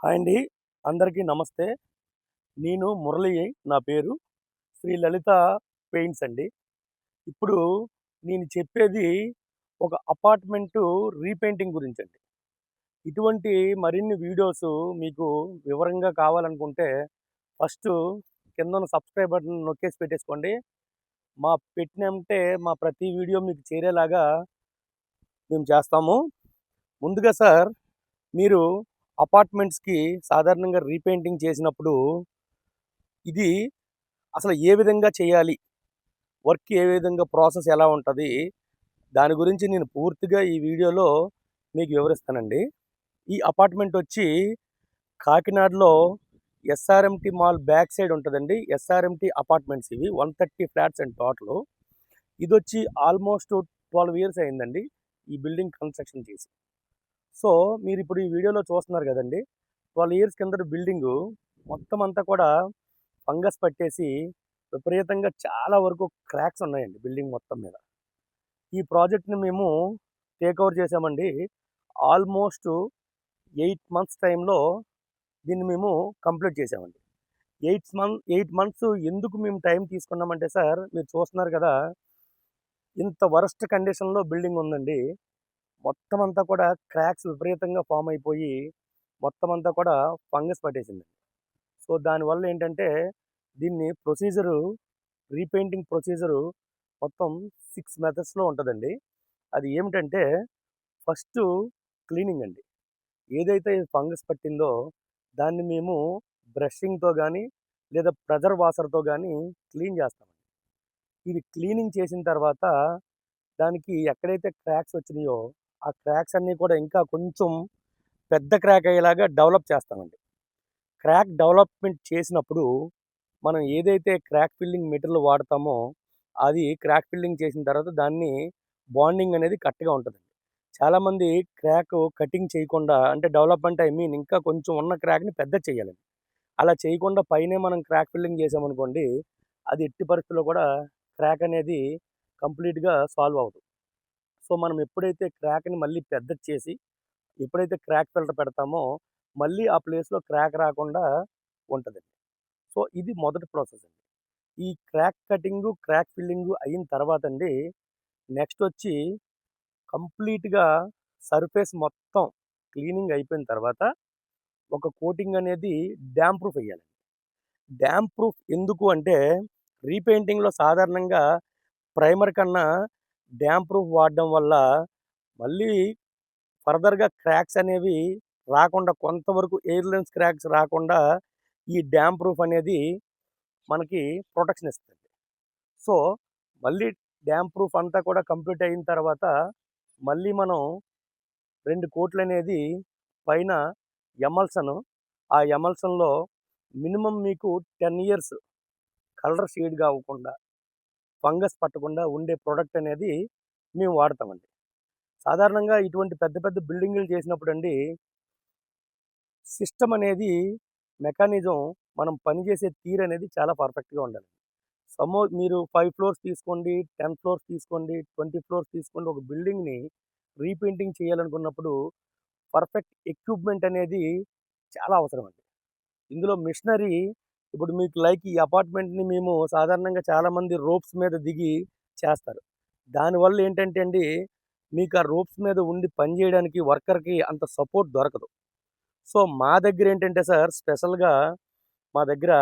Hi అండి. అందరికీ నమస్తే. నేను మురళి నా పేరు. శ్రీ లలిత పెయింట్స్ అండి. ఇప్పుడు నేను చెప్పేది ఒక అపార్ట్‌మెంటు రీపెయింటింగ్ గురించండి. ఇటువంటి మరిన్ని వీడియోసు మీకు వివరంగా కావాలనుకుంటే ఫస్టు కిందున్న సబ్స్క్రైబ్ బటన్ నొక్కేసి పెట్టేసుకోండి. పెట్టినంటే మా ప్రతి వీడియో మీకు చేరేలాగా మేము చేస్తాము. ముందుగా సార్ మీరు అపార్ట్మెంట్స్‌కి సాధారణంగా రీపెయింటింగ్ చేసినప్పుడు ఇది అసలు ఏ విధంగా చేయాలి? వర్క్ ఏ విధంగా ప్రాసెస్ ఎలా ఉంటది? దాని గురించి నేను పూర్తిగా ఈ వీడియోలో మీకు వివరిస్తానండి. ఈ అపార్ట్మెంట్ వచ్చి కాకినాడలో ఎస్ఆర్ఎంటీ మాల్ బ్యాక్ సైడ్ ఉంటదండి. ఎస్ఆర్ఎంటీ అపార్ట్మెంట్స్ ఇవి. 130 ఫ్లాట్స్ అండి టోటలు. ఇదొచ్చి ఆల్మోస్ట్ 12 ఇయర్స్ అయిందండి ఈ బిల్డింగ్ కన్‌స్ట్రక్షన్ చేసి. సో, మీరిప్పుడు ఈ వీడియోలో చూస్తున్నారు గదండీ! 12 ఇయర్స్ కిందట బిల్డింగు మొత్తం అంతా కూడా ఫంగస్ పట్టేసి విపరీతంగా చాలా వరకు క్రాక్స్ ఉన్నాయండి బిల్డింగ్ మొత్తం మీద. ఈ ప్రాజెక్ట్‌ని మేము టేక్ ఓవర్ చేసామండి. ఆల్మోస్ట్ 8 మంత్స్ టైంలో దీన్ని మేము కంప్లీట్ చేసామండి. 8 మంత్స్ ఎందుకు మేము టైం తీసుకున్నామంటే సార్ మీరు చూస్తున్నారు కదా! ఇంత వరస్ట్ కండిషన్‌లో బిల్డింగ్ ఉందండి. మొత్తం అంతా కూడా క్రాక్స్ విపరీతంగా ఫార్మ్ అయిపోయి మొత్తం అంతా కూడా ఫంగస్ పట్టేసింది. సో, దానివల్ల ఏంటంటే దీన్ని రీపెయింటింగ్ ప్రొసీజరు మొత్తం 6 మెథడ్స్‌లో ఉంటదండి. అది ఏమిటంటే ఫస్టు క్లీనింగ్ అండి. ఏదైతే ఈ ఫంగస్ పట్టిందో దాన్ని మేము బ్రషింగ్‌తో గానీ, లేదా ప్రెషర్ వాషర్‌తో గానీ క్లీన్ చేస్తామండి. ఇది క్లీనింగ్ చేసిన తర్వాత దానికి ఎక్కడైతే క్రాక్స్ వచ్చినాయో, ఆ క్రాక్స్ అన్నీ కూడా ఇంకా కొంచెం పెద్ద క్రాక్ అయ్యేలాగా డెవలప్ చేస్తామండి. క్రాక్ డెవలప్‌మెంట్ చేసినప్పుడు మనం ఏదైతే క్రాక్ ఫిల్లింగ్ మెటీరియల్ వాడతామో, అది క్రాక్ ఫిల్లింగ్ చేసిన తర్వాత దాన్ని బాండింగ్ అనేది కరెక్ట్‌గా ఉంటదండి. చాలామంది క్రాక్ కటింగ్ చేయకుండా అంటే డెవలప్‌మెంట్ ఇంకా కొంచెం ఉన్న క్రాక్‌ని పెద్దది చేయాలండి. అలా చేయకుండా పైనే మనం క్రాక్ ఫిల్లింగ్ చేసామనుకోండి, అది ఎట్టి పరిస్థితిలో కూడా క్రాక్ అనేది కంప్లీట్‌గా సాల్వ్ అవ్వదు. సో, మనం ఎప్పుడైతే క్రాక్‌ని మళ్ళీ పెద్దది చేసి, ఎప్పుడైతే క్రాక్ ఫిల్టర్ పెడతామో, మళ్ళీ ఆ ప్లేస్‌లో క్రాక్ రాకుండా ఉంటదండి. సో, ఇది మొదటి ప్రాసెస్ అండి. ఈ క్రాక్ కటింగు, క్రాక్ ఫిల్లింగు అయిన తర్వాతండి, నెక్స్టొచ్చి కంప్లీట్‌గా సర్ఫేస్ మొత్తం క్లీనింగ్ అయిపోయిన తర్వాత, ఒక కోటింగ్ అనేది డాంప్ ప్రూఫ్ ఎయ్యాలి. డాంప్ ప్రూఫ్ ఎందుకు అంటే, రీపెయింటింగ్‌లో సాధారణంగా ప్రైమర్ కన్నా డాంప్ ప్రూఫ్ వాడడం వల్ల, మళ్ళీ ఫర్దర్‌గా క్రాక్స్ అనేవి రాకుండా కొంతవరకు ఎయిర్‌లెన్స్ క్రాక్స్ రాకుండా, ఈ డాంప్ ప్రూఫ్ అనేది మనకి ప్రొటెక్షన్ ఇస్తది. సో, మళ్ళీ డాంప్ ప్రూఫ్ అంతా కూడా కంప్లీట్ అయిన తర్వాత, మళ్ళీ మనం 2 కోట్లనేది పైన ఎమల్సను, ఆ ఎమల్సన్‌లో మినిమమ్ మీకు 10 ఇయర్స్ కలర్ షేడ్‌గా అవ్వకుండా, ఫంగస్ పట్టకుండా ఉండే ప్రొడక్ట్ అనేది మేము వాడతామండి. సాధారణంగా ఇటువంటి పెద్ద పెద్ద బిల్డింగులు చేసినప్పుడండి, సిస్టమ్ అనేది మెకానిజం మనం పనిచేసే తీరనేది చాలా పర్ఫెక్ట్‌గా ఉండాలి. మీరు 5 ఫ్లోర్స్ తీసుకోండి, 10 ఫ్లోర్స్ తీసుకోండి, 20 ఫ్లోర్స్ తీసుకోండి. ఒక బిల్డింగ్‌ని రీపెయింటింగ్ చేయాలనుకున్నప్పుడు పర్ఫెక్ట్ ఎక్విప్‌మెంట్ అనేది చాలా అవసరమండి. ఇందులో మిషనరీ ఇప్పుడు మీకు లైక్ ఈ అపార్ట్మెంట్‌ని మేము సాధారణంగా చాలామంది రోప్స్ మీద దిగి చేస్తారు. దానివల్ల ఏంటంటే అండి, మీకు ఆ రోప్స్ మీద ఉండి పని చేయడానికి వర్కర్‌కి అంత సపోర్ట్ దొరకదు. సో, మా దగ్గర ఏంటంటే సార్ స్పెషల్‌గా మా దగ్గర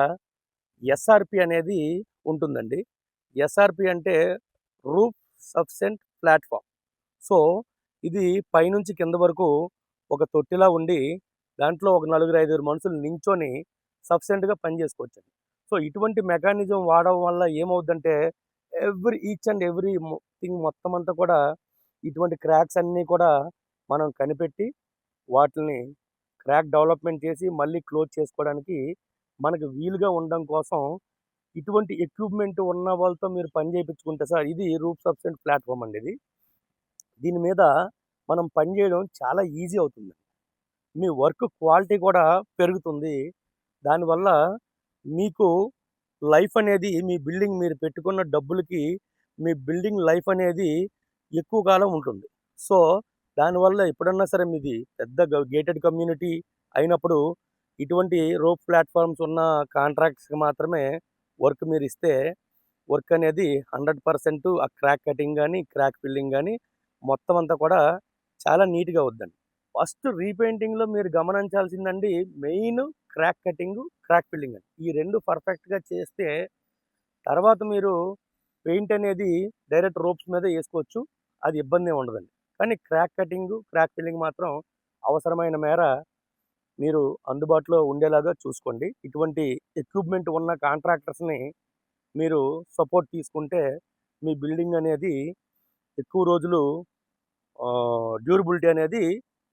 ఎస్ఆర్‌పి అనేది ఉంటుందండి. ఎస్ఆర్‌పి అంటే రూఫ్ సఫిషియెంట్ ప్లాట్‌ఫార్మ్. సో, ఇది పైనుంచి కింద వరకు ఒక తొట్టిలా ఉండి, దాంట్లో ఒక నలుగురు, ఐదుగురు మనుషులు నించొని సఫిషియెంట్‌గా పని చేసుకోవచ్చండి. సో, ఇటువంటి మెకానిజం వాడడం వల్ల ఏమవుద్దంటే, ఈచ్ అండ్ ఎవ్రీ థింగ్ మొత్తం అంతా కూడా ఇటువంటి క్రాక్స్ అన్నీ కూడా మనం కనిపెట్టి, వాటిల్ని క్రాక్ డెవలప్‌మెంట్ చేసి, మళ్ళీ క్లోజ్ చేసుకోవడానికి మనకు వీలుగా ఉండడం కోసం ఇటువంటి ఎక్విప్‌మెంట్ ఉన్న వాళ్ళతో మీరు పని చేపించుకుంటే సార్ ఇది రూఫ్ సఫిషియెంట్ ప్లాట్‌ఫార్మ్ అండి ఇది. దీని మీద మనం పని చేయడం చాలా ఈజీ అవుతుంది. మీ వర్క్ క్వాలిటీ కూడా పెరుగుతుంది. దానివల్ల మీకు లైఫ్ అనేది మీ బిల్డింగ్ మీరు పెట్టుకున్న డబ్బులకి మీ బిల్డింగ్ లైఫ్ అనేది ఎక్కువ కాలం ఉంటుంది. సో, దానివల్ల ఎప్పుడన్నా సరే మీది పెద్ద గేటెడ్ కమ్యూనిటీ అయినప్పుడు ఇటువంటి రోప్ ప్లాట్‌ఫార్మ్స్ ఉన్న కాంట్రాక్ట్స్‌కి మాత్రమే వర్క్ మీరిస్తే వర్క్ అనేది 100% ఆ క్రాక్ కటింగ్ గాని, క్రాక్ ఫిల్లింగ్ గాని మొత్తం అంతా కూడా చాలా నీట్‌గా అవుద్దండి. ఫస్ట్ రీపెయింటింగ్‌లో మీరు గమనించాల్సిందండి main crack cutting, crack filling అండి. ఈ 2 పర్ఫెక్ట్‌గా చేస్తే తర్వాత మీరు పెయింట్ అనేది డైరెక్ట్ రోప్స్ మీద ఏసుకోవచ్చు. అది ఇబ్బందేం ఉండదండి. కానీ క్రాక్ కటింగు, క్రాక్ ఫిల్లింగ్ మాత్రం అవసరమైన మేర మీరు అందుబాటులో ఉండేలాగా చూసుకోండి. ఇటువంటి ఎక్విప్‌మెంట్ ఉన్న కాంట్రాక్టర్స్‌ని మీరు సపోర్ట్ తీసుకుంటే మీ బిల్డింగ్ అనేది ఎక్కువ రోజులు డ్యూరబిలిటీ అనేది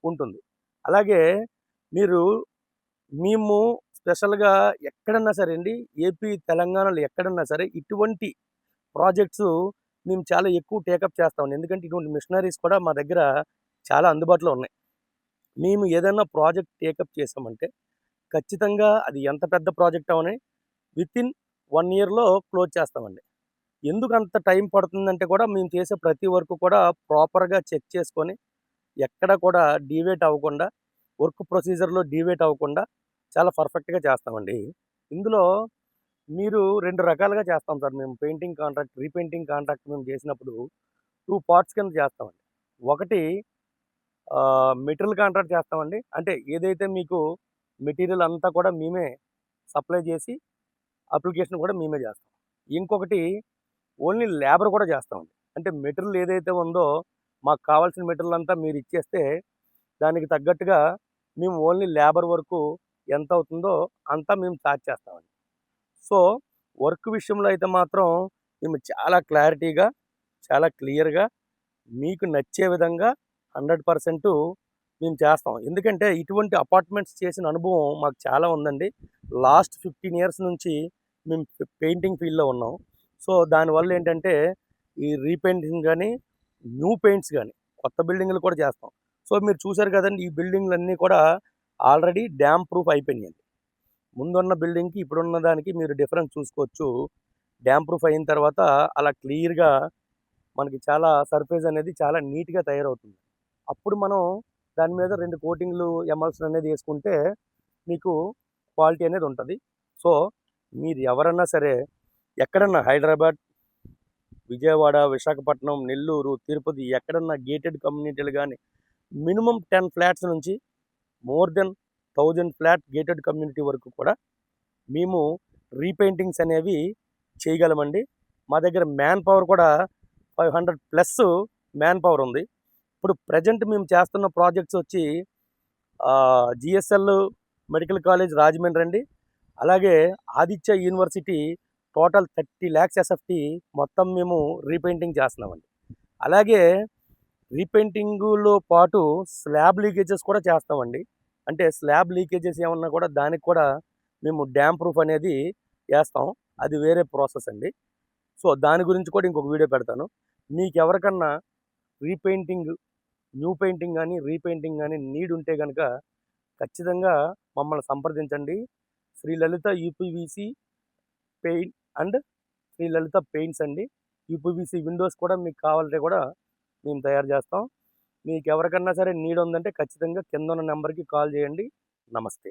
ఉంటుంది. అలాగే మీరు మేము స్పెషల్‌గా ఎక్కడన్నా సరే అండి, ఏపీ, తెలంగాణలో ఎక్కడన్నా సరే ఇటువంటి ప్రాజెక్ట్స్ మేము చాలా ఎక్కువ టేకప్ చేస్తామండి. ఎందుకంటే ఇటువంటి మిషనరీస్ కూడా మా దగ్గర చాలా అందుబాటులో ఉన్నాయి. మేము ఏదైనా ప్రాజెక్ట్ టేకప్ చేసామంటే ఖచ్చితంగా అది ఎంత పెద్ద ప్రాజెక్ట్ అవని వితిన్ 1 ఇయర్‌లో క్లోజ్ చేస్తామండి. ఎందుకంత టైం పడుతుందంటే కూడా మేము చేసే ప్రతి వర్క్ కూడా ప్రాపర్‌గా చెక్ చేసుకొని ఎక్కడ కూడా డీవియేట్ అవ్వకుండా, వర్క్ ప్రొసీజర్‌లో డీవియేట్ అవ్వకుండా చాలా పర్ఫెక్ట్‌గా చేస్తామండి. ఇందులో మీరు 2 రకాలుగా చేస్తాం సార్ మేము పెయింటింగ్ కాంట్రాక్ట్, రీపెయింటింగ్ కాంట్రాక్ట్ మేము చేసినప్పుడు 2 పార్ట్స్ కింద చేస్తామండి. ఒకటి మెటీరియల్ కాంట్రాక్ట్ చేస్తామండి. అంటే ఏదైతే మీకు మెటీరియల్ అంతా కూడా మేమే సప్లై చేసి అప్లికేషన్ కూడా మేమే చేస్తాం. ఇంకొకటి ఓన్లీ లేబర్ కూడా చేస్తామండి. అంటే మెటీరియల్ ఏదైతే ఉందో మాకు కావాల్సిన మెటీరియల్ అంతా మీరు ఇచ్చేస్తే దానికి తగ్గట్టుగా మేము ఓన్లీ లేబర్ వరకు ఎంత అవుతుందో అంతా మేము చార్జ్ చేస్తామండి. సో, వర్క్ విషయంలో అయితే మాత్రం మేము చాలా క్లారిటీగా, చాలా క్లియర్‌గా మీకు నచ్చే విధంగా 100% మేము చేస్తాం. ఎందుకంటే ఇటువంటి అపార్ట్మెంట్స్ చేసిన అనుభవం మాకు చాలా ఉందండి. లాస్ట్ 15 ఇయర్స్ నుంచి మేము పెయింటింగ్ ఫీల్డ్‌లో ఉన్నాం. సో, దానివల్ల ఏంటంటే ఈ రీపెయింటింగ్ గాని, న్యూ పెయింట్స్ గాని, కొత్త బిల్డింగులు కూడా చేస్తాం. సో, మీరు చూసారు కదండీ! ఈ బిల్డింగులన్నీ కూడా ఆల్రెడీ డ్యామ్ ప్రూఫ్ అయిపోయినాయండి. ముందున్న బిల్డింగ్‌కి, ఇప్పుడున్న దానికి మీరు డిఫరెన్స్ చూసుకోవచ్చు. డ్యామ్ ప్రూఫ్ అయిన తర్వాత అలా క్లియర్‌గా మనకి చాలా సర్ఫేస్ అనేది చాలా నీట్‌గా తయారవుతుంది. అప్పుడు మనం దాని మీద 2 కోటింగ్‌లు ఎమల్షన్ అనేది యేసుకుంటే మీకు క్వాలిటీ అనేది ఉంటది. సో, మీరు ఎవరన్నా సరే ఎక్కడన్నా హైదరాబాద్, విజయవాడ, విశాఖపట్నం, నెల్లూరు, తిరుపతి ఎక్కడన్నా గేటెడ్ కమ్యూనిటీలు గాని మినిమమ్ 10 ఫ్లాట్స్ నుంచి more than 1000 flat gated community వరకు కూడా మేము రీపెయింటింగ్స్ అనేవి చేయగలమండి. మా దగ్గర మ్యాన్ పవర్ కూడా 500 ప్లస్ మ్యాన్ పవర్ ఉంది. ఇప్పుడు ప్రెజెంట్ మేము చేస్తున్న ప్రాజెక్ట్స్ వచ్చి జిఎస్ఎల్ మెడికల్ కాలేజ్ రాజమండ్రి అండి. అలాగే Aditya university total 30 lakhs SFT మొత్తం మేము రీపెయింటింగ్ చేస్తున్నామండి. అలాగే రీపెయింటింగులో పాటు స్లాబ్ లీకేజెస్ కూడా చేస్తామండి. అంటే స్లాబ్ లీకేజెస్ ఏమన్నా కూడా దానికి కూడా మేము డ్యామ్ ప్రూఫ్ అనేది ఏస్తాం. అది వేరే ప్రాసెస్ అండి. సో, దాని గురించి కూడా ఇంకొక వీడియో పెడతాను. మీకెవరికన్నా రీపెయింటింగ్, న్యూ పెయింటింగ్ గాని, రీపెయింటింగ్ గాని నీడ్ ఉంటే గనక ఖచ్చితంగా మమ్మల్ని సంప్రదించండి. Shri Lalitha UPVC paint and Shri Lalitha paints అండి. యూపీవీసీ విండోస్ కూడా మీకు కావాలంటే కూడా మేము తయారు చేస్తాం. మీకెవరికన్నా సరే నీడ్ ఉందంటే ఖచ్చితంగా కిందున్న నంబర్‌కి కాల్ చేయండి. నమస్తే.